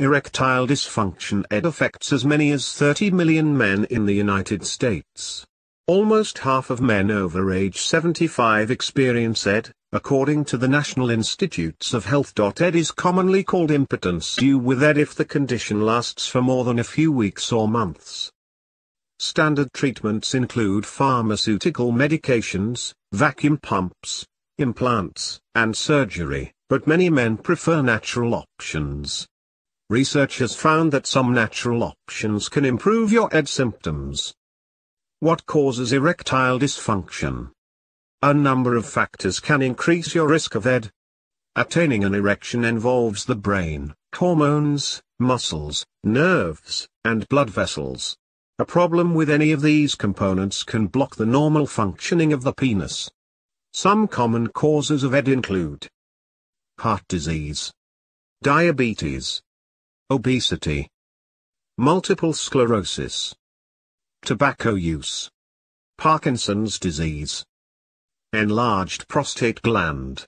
Erectile dysfunction affects as many as 30 million men in the United States. Almost half of men over age 75 experience ED, according to the National Institutes of Health. ED is commonly called impotence due with ED if the condition lasts for more than a few weeks or months. Standard treatments include pharmaceutical medications, vacuum pumps, implants, and surgery, but many men prefer natural options. Research has found that some natural options can improve your ED symptoms. What causes erectile dysfunction? A number of factors can increase your risk of ED. Attaining an erection involves the brain, hormones, muscles, nerves, and blood vessels. A problem with any of these components can block the normal functioning of the penis. Some common causes of ED include heart disease, diabetes, obesity, multiple sclerosis, tobacco use, Parkinson's disease, enlarged prostate gland.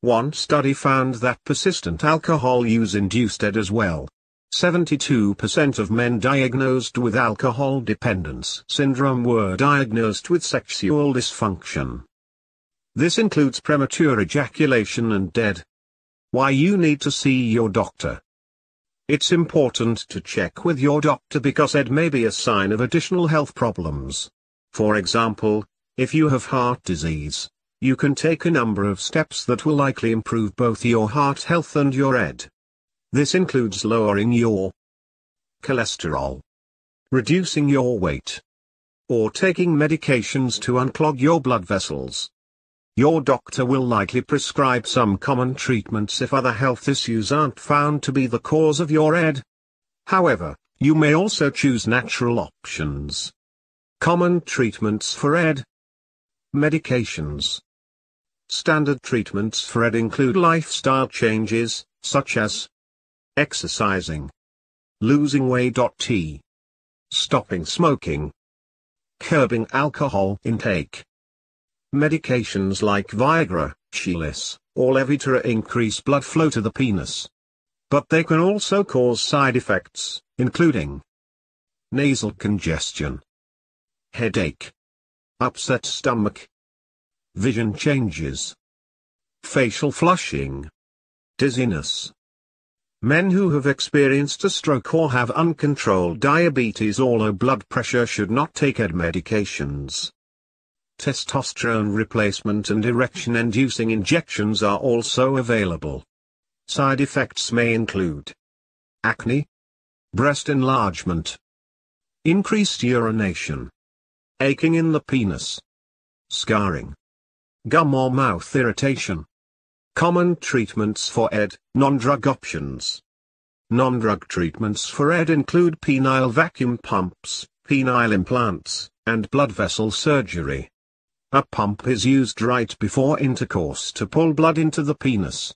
One study found that persistent alcohol use induced ED as well. 72% of men diagnosed with alcohol dependence syndrome were diagnosed with sexual dysfunction. This includes premature ejaculation and ED. Why you need to see your doctor. It's important to check with your doctor because ED may be a sign of additional health problems. For example, if you have heart disease, you can take a number of steps that will likely improve both your heart health and your ED. This includes lowering your cholesterol, reducing your weight, or taking medications to unclog your blood vessels. Your doctor will likely prescribe some common treatments if other health issues aren't found to be the cause of your ED. However, you may also choose natural options. Common treatments for ED. Medications. Standard treatments for ED include lifestyle changes, such as exercising, losing weight, stopping smoking, curbing alcohol intake. Medications like Viagra, Cialis, or Levitra increase blood flow to the penis. But they can also cause side effects, including nasal congestion, headache, upset stomach, vision changes, facial flushing, dizziness. Men who have experienced a stroke or have uncontrolled diabetes or low blood pressure should not take ED medications. Testosterone replacement and erection-inducing injections are also available. Side effects may include acne, breast enlargement, increased urination, aching in the penis, scarring, gum or mouth irritation. Common treatments for ED, non-drug options. Non-drug treatments for ED include penile vacuum pumps, penile implants, and blood vessel surgery. A pump is used right before intercourse to pull blood into the penis.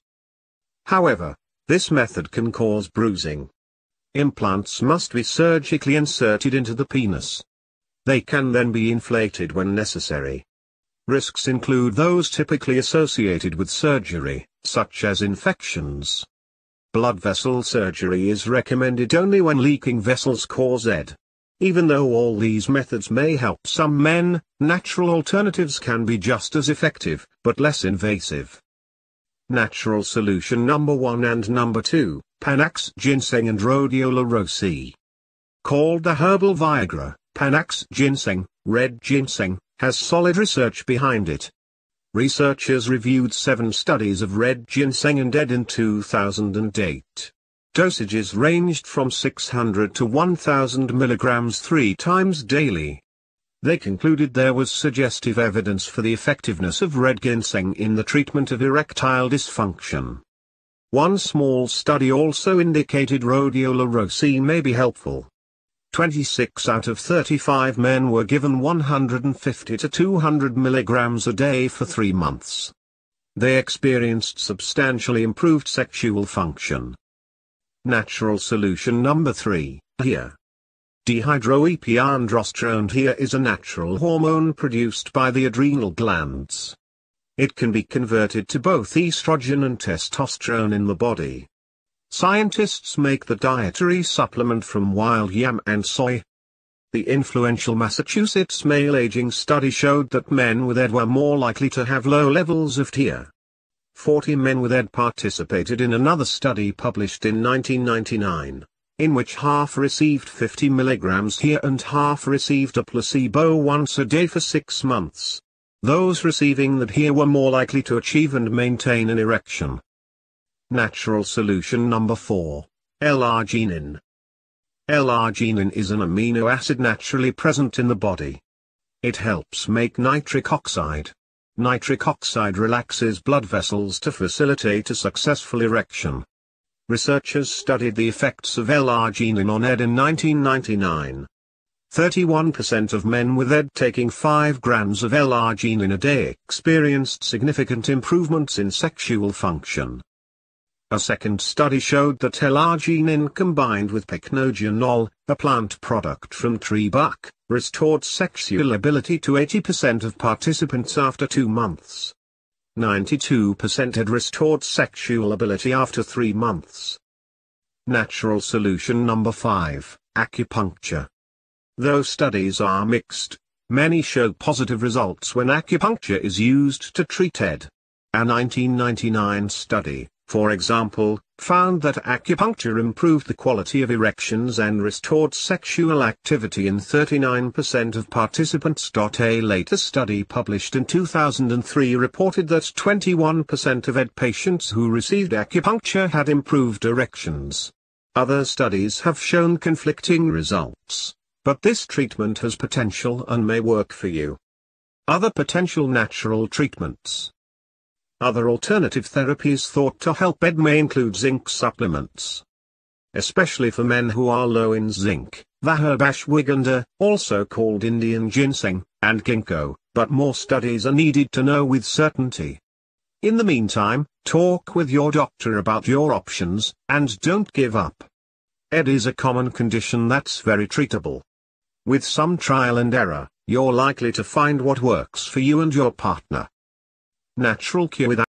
However, this method can cause bruising. Implants must be surgically inserted into the penis. They can then be inflated when necessary. Risks include those typically associated with surgery, such as infections. Blood vessel surgery is recommended only when leaking vessels cause ED. Even though all these methods may help some men, natural alternatives can be just as effective, but less invasive. Natural solution number 1 and number 2, Panax ginseng and rhodiola rosea. Called the herbal Viagra, Panax ginseng, red ginseng, has solid research behind it. Researchers reviewed 7 studies of red ginseng and ED in 2008. Dosages ranged from 600 to 1000 milligrams 3 times daily. They concluded there was suggestive evidence for the effectiveness of red ginseng in the treatment of erectile dysfunction. One small study also indicated rhodiola rosea may be helpful. 26 out of 35 men were given 150 to 200 milligrams a day for 3 months. They experienced substantially improved sexual function. Natural solution number 3, HEA. Dehydroepiandrosterone. HEA is a natural hormone produced by the adrenal glands. It can be converted to both estrogen and testosterone in the body. Scientists make the dietary supplement from wild yam and soy. The influential Massachusetts male aging study showed that men with ED were more likely to have low levels of TIA. 40 men with ED participated in another study published in 1999, in which half received 50 mg TIA and half received a placebo once a day for 6 months. Those receiving the TIA were more likely to achieve and maintain an erection. Natural solution number 4, L-arginine. L-arginine is an amino acid naturally present in the body. It helps make nitric oxide. Nitric oxide relaxes blood vessels to facilitate a successful erection. Researchers studied the effects of L-arginine on ED in 1999. 31% of men with ED taking 5 grams of L-arginine a day experienced significant improvements in sexual function. A second study showed that L-arginine combined with pycnogenol, a plant product from tree bark, restored sexual ability to 80% of participants after 2 months. 92% had restored sexual ability after 3 months. Natural solution number 5, acupuncture. Though studies are mixed, many show positive results when acupuncture is used to treat ED. A 1999 study, for example, found that acupuncture improved the quality of erections and restored sexual activity in 39% of participants. A later study published in 2003 reported that 21% of ED patients who received acupuncture had improved erections. Other studies have shown conflicting results, but this treatment has potential and may work for you. Other potential natural treatments. Other alternative therapies thought to help ED may include zinc supplements. Especially for men who are low in zinc, the herb ashwagandha, also called Indian ginseng, and ginkgo, but more studies are needed to know with certainty. In the meantime, talk with your doctor about your options, and don't give up. ED is a common condition that's very treatable. With some trial and error, you're likely to find what works for you and your partner. Natural cure without